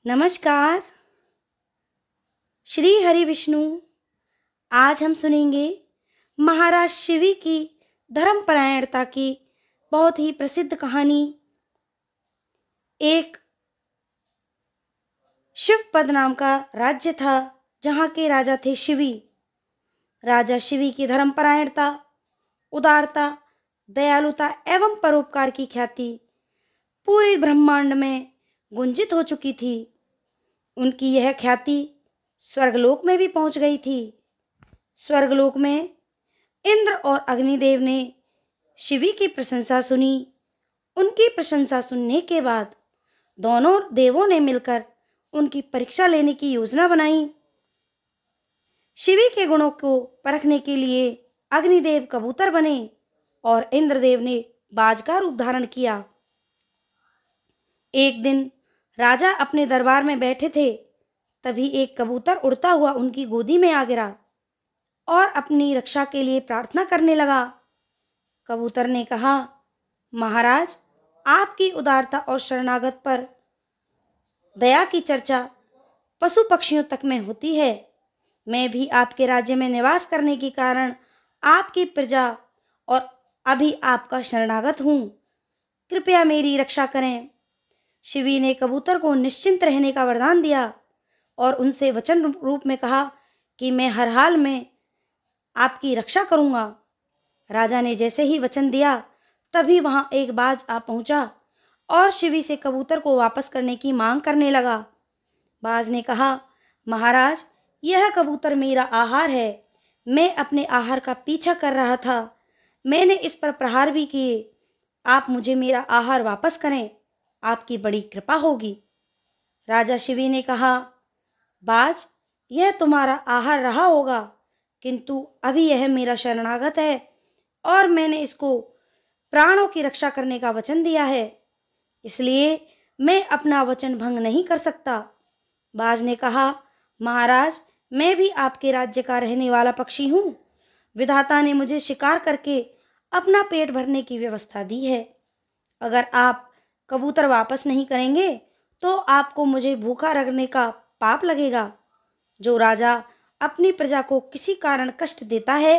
नमस्कार। श्री हरि विष्णु। आज हम सुनेंगे महाराज शिवी की धर्मपरायणता की बहुत ही प्रसिद्ध कहानी। एक शिवपद नाम का राज्य था जहाँ के राजा थे शिवी। राजा शिवी की धर्मपरायणता, उदारता, दयालुता एवं परोपकार की ख्याति पूरे ब्रह्मांड में गुंजित हो चुकी थी। उनकी यह ख्याति स्वर्गलोक में भी पहुंच गई थी। स्वर्गलोक में इंद्र और अग्निदेव ने शिवी की प्रशंसा सुनी। उनकी प्रशंसा सुनने के बाद दोनों देवों ने मिलकर उनकी परीक्षा लेने की योजना बनाई। शिवी के गुणों को परखने के लिए अग्निदेव कबूतर बने और इंद्रदेव ने बाज का रूप धारण किया। एक दिन राजा अपने दरबार में बैठे थे, तभी एक कबूतर उड़ता हुआ उनकी गोदी में आ गिरा और अपनी रक्षा के लिए प्रार्थना करने लगा। कबूतर ने कहा, महाराज, आपकी उदारता और शरणागत पर दया की चर्चा पशु पक्षियों तक में होती है। मैं भी आपके राज्य में निवास करने के कारण आपकी प्रजा और अभी आपका शरणागत हूँ। कृपया मेरी रक्षा करें। शिवी ने कबूतर को निश्चिंत रहने का वरदान दिया और उनसे वचन रूप में कहा कि मैं हर हाल में आपकी रक्षा करूंगा। राजा ने जैसे ही वचन दिया तभी वहां एक बाज आ पहुंचा और शिवी से कबूतर को वापस करने की मांग करने लगा। बाज ने कहा, महाराज, यह कबूतर मेरा आहार है। मैं अपने आहार का पीछा कर रहा था। मैंने इस पर प्रहार भी किए। आप मुझे मेरा आहार वापस करें, आपकी बड़ी कृपा होगी। राजा शिवी ने कहा, बाज, यह तुम्हारा आहार रहा होगा, किंतु अभी यह मेरा शरणागत है और मैंने इसको प्राणों की रक्षा करने का वचन दिया है, इसलिए मैं अपना वचन भंग नहीं कर सकता। बाज ने कहा, महाराज, मैं भी आपके राज्य का रहने वाला पक्षी हूँ। विधाता ने मुझे शिकार करके अपना पेट भरने की व्यवस्था दी है। अगर आप कबूतर वापस नहीं करेंगे तो आपको मुझे भूखा रखने का पाप लगेगा। जो राजा अपनी प्रजा को किसी कारण कष्ट देता है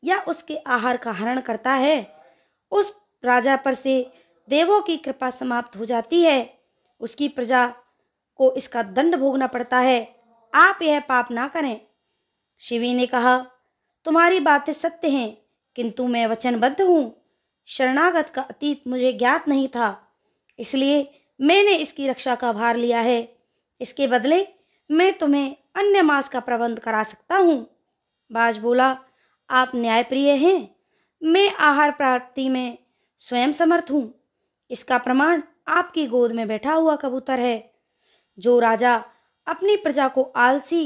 या उसके आहार का हरण करता है, उस राजा पर से देवों की कृपा समाप्त हो जाती है। उसकी प्रजा को इसका दंड भोगना पड़ता है। आप यह पाप ना करें। शिवी ने कहा, तुम्हारी बातें सत्य हैं, किंतु मैं वचनबद्ध हूँ। शरणागत का अतीत मुझे ज्ञात नहीं था, इसलिए मैंने इसकी रक्षा का भार लिया है। इसके बदले मैं तुम्हें अन्य मांस का प्रबंध करा सकता हूँ। बाज बोला, आप न्यायप्रिय हैं। मैं आहार प्राप्ति में स्वयं समर्थ हूँ। इसका प्रमाण आपकी गोद में बैठा हुआ कबूतर है। जो राजा अपनी प्रजा को आलसी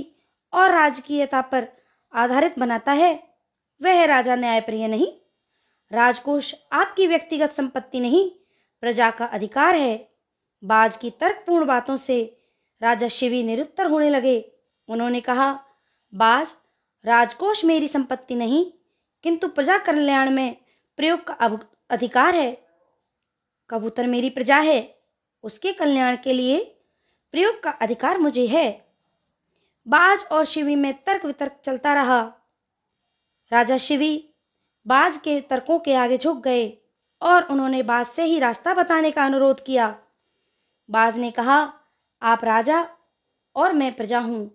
और राजकीयता पर आधारित बनाता है, वह राजा न्यायप्रिय नहीं। राजकोष आपकी व्यक्तिगत संपत्ति नहीं, प्रजा का अधिकार है। बाज की तर्कपूर्ण बातों से राजा शिवी निरुत्तर होने लगे। उन्होंने कहा, बाज, राजकोष मेरी संपत्ति नहीं, किंतु प्रजा कल्याण में प्रयोग का अधिकार है। कबूतर मेरी प्रजा है, उसके कल्याण के लिए प्रयोग का अधिकार मुझे है। बाज और शिवी में तर्क वितर्क चलता रहा। राजा शिवी बाज के तर्कों के आगे झुक गए और उन्होंने बाज से ही रास्ता बताने का अनुरोध किया। बाज ने कहा, आप राजा और मैं प्रजा हूँ।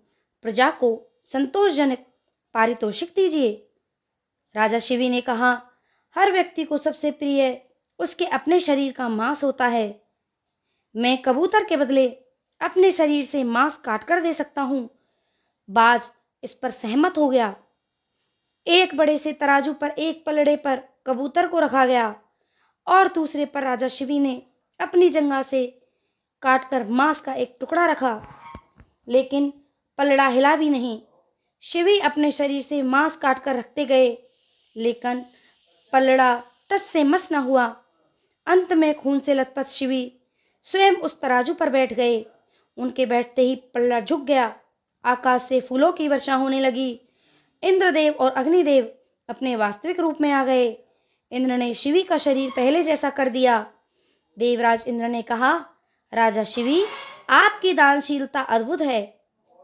प्रजा को संतोषजनक पारितोषिक दीजिए। राजा शिवी ने कहा, हर व्यक्ति को सबसे प्रिय उसके अपने शरीर का मांस होता है। मैं कबूतर के बदले अपने शरीर से मांस काट कर दे सकता हूँ। बाज इस पर सहमत हो गया। एक बड़े से तराजू पर एक पलड़े पर कबूतर को रखा गया और दूसरे पर राजा शिवी ने अपनी जंघा से काटकर मांस का एक टुकड़ा रखा, लेकिन पलड़ा हिला भी नहीं। शिवी अपने शरीर से मांस काटकर रखते गए, लेकिन पलड़ा टस से मस न हुआ। अंत में खून से लथपथ शिवी स्वयं उस तराजू पर बैठ गए। उनके बैठते ही पलड़ा झुक गया। आकाश से फूलों की वर्षा होने लगी। इंद्रदेव और अग्निदेव अपने वास्तविक रूप में आ गए। इंद्र ने शिवी का शरीर पहले जैसा कर दिया। देवराज इंद्र ने कहा, राजा शिवी, आपकी दानशीलता अद्भुत है।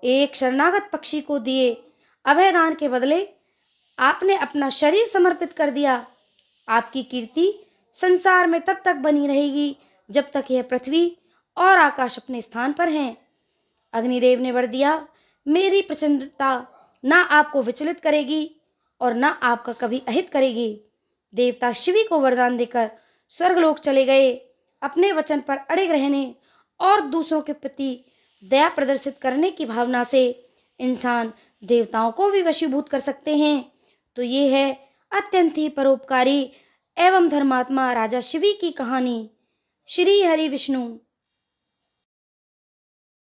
एक शरणागत पक्षी को दिए अभयदान के बदले आपने अपना शरीर समर्पित कर दिया। आपकी कीर्ति संसार में तब तक बनी रहेगी जब तक यह पृथ्वी और आकाश अपने स्थान पर हैं। अग्निदेव ने वर दिया, मेरी प्रचंडता ना आपको विचलित करेगी और ना आपका कभी अहित करेगी। देवता शिवी को वरदान देकर स्वर्गलोक चले गए। अपने वचन पर अड़े रहने और दूसरों के प्रति दया प्रदर्शित करने की भावना से इंसान देवताओं को भी वशीभूत कर सकते हैं। तो ये है अत्यंत ही परोपकारी एवं धर्मात्मा राजा शिवी की कहानी। श्री हरि विष्णु।